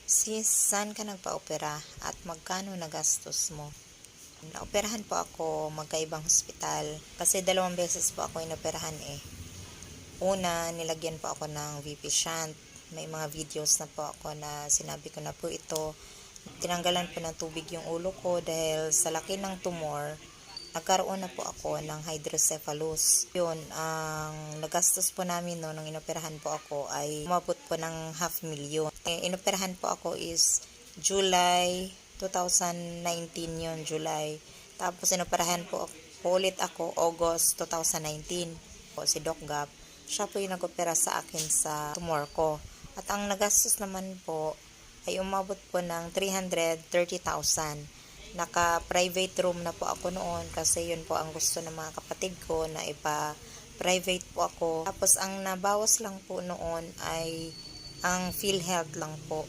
Sis, saan ka nagpa-opera at magkano nagastos mo? Naoperahan po ako magkaibang hospital kasi 2 beses po ako inoperahan eh. Una, nilagyan po ako ng VP shunt. May mga videos na po ako na sinabi ko na po ito. Tinanggalan po ng tubig yung ulo ko dahil sa laki ng tumor, nagkaroon na po ako ng hydrocephalus. Yun, ang nagastos po namin no, nung inoperahan po ako ay umabot po ng 500,000. Inoperahan po ako is July 2019 yun, July. Tapos inoperahan po ulit ako August 2019. Po, si Doc Gap, siya po yung nag-opera sa akin sa tumor ko. At ang nagastos naman po ay umabot po ng 330,000. Naka-private room na po ako noon kasi yun po ang gusto ng mga kapatid ko na ipa-private po ako. Tapos ang nabawas lang po noon ay ang PhilHealth lang po.